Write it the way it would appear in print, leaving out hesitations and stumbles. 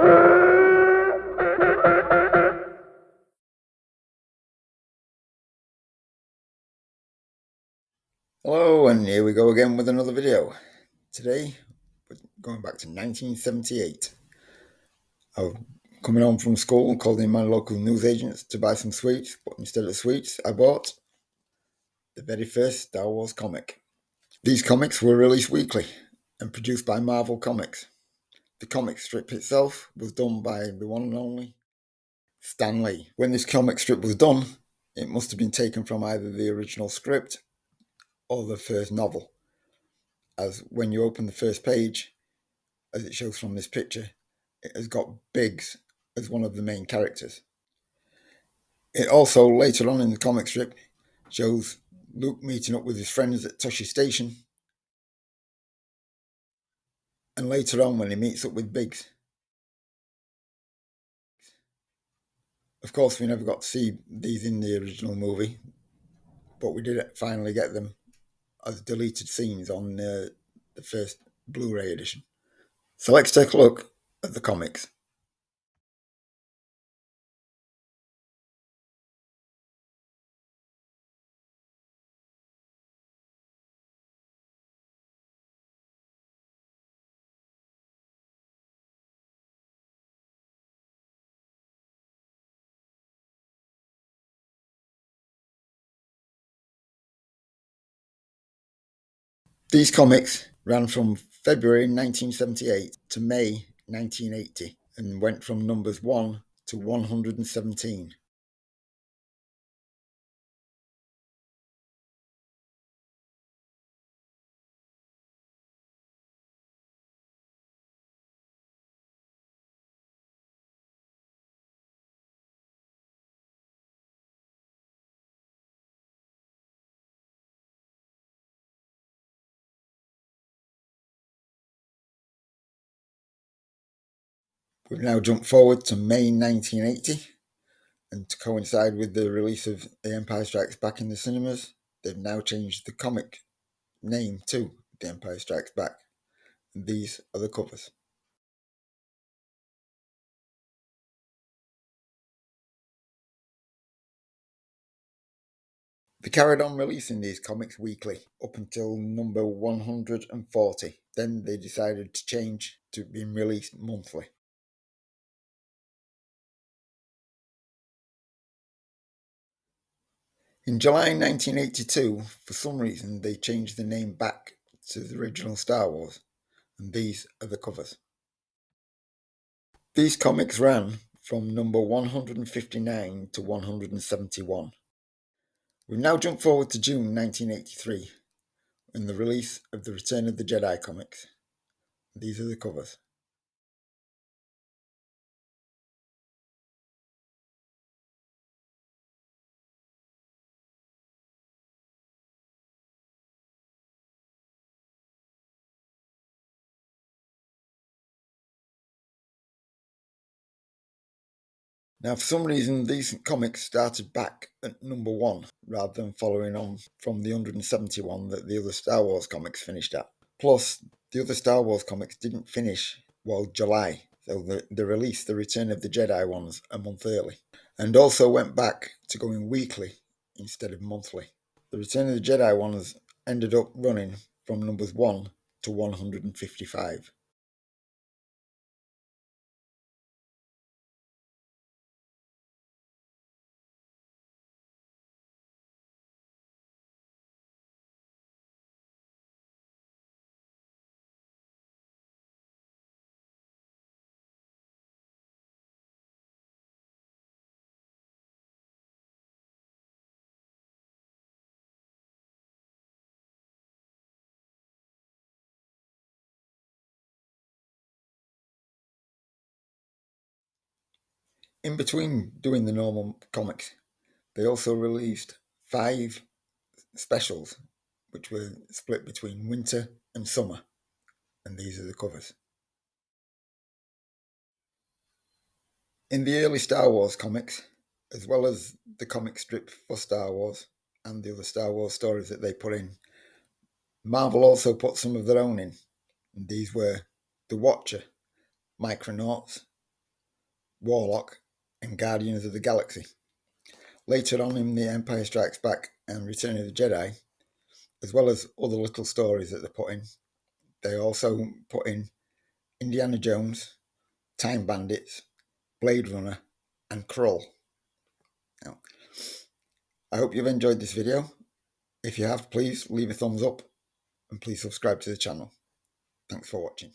Hello, and here we go again with another video. Today, we're going back to 1978. I was coming home from school and called in my local newsagents to buy some sweets, but instead of sweets, I bought the very first Star Wars comic. These comics were released weekly and produced by Marvel Comics. The comic strip itself was done by the one and only Stan Lee. When this comic strip was done, it must have been taken from either the original script or the first novel, as when you open the first page, as it shows from this picture, it has got Biggs as one of the main characters. It also, later on in the comic strip, shows Luke meeting up with his friends at Tosche Station, and later on when he meets up with Biggs. Of course, we never got to see these in the original movie, but we did finally get them as deleted scenes on the first Blu-ray edition. So let's take a look at the comics. These comics ran from February 1978 to May 1980 and went from numbers 1 to 117. We've now jumped forward to May 1980, and to coincide with the release of The Empire Strikes Back in the cinemas, they've now changed the comic name to The Empire Strikes Back, and these are the covers. They carried on releasing these comics weekly up until number 140. Then they decided to change to being released monthly. In July 1982, for some reason, they changed the name back to the original Star Wars, and these are the covers. These comics ran from number 159 to 171. We've now jumped forward to June 1983 and the release of the Return of the Jedi comics. These are the covers. Now, for some reason, these comics started back at number 1 rather than following on from the 171 that the other Star Wars comics finished at. Plus, the other Star Wars comics didn't finish, well, July, so they released the Return of the Jedi ones a month early, and also went back to going weekly instead of monthly. The Return of the Jedi ones ended up running from numbers 1 to 155. In between doing the normal comics, they also released 5 specials, which were split between winter and summer, and these are the covers. In the early Star Wars comics, as well as the comic strip for Star Wars and the other Star Wars stories that they put in, Marvel also put some of their own in, and these were The Watcher, Micronauts, Warlock, and Guardians of the Galaxy. Later on in The Empire Strikes Back and Return of the Jedi, as well as other little stories that they put in, they also put in Indiana Jones, Time Bandits, Blade Runner, and Krull. Now, I hope you've enjoyed this video. If you have, please leave a thumbs up and please subscribe to the channel. Thanks for watching.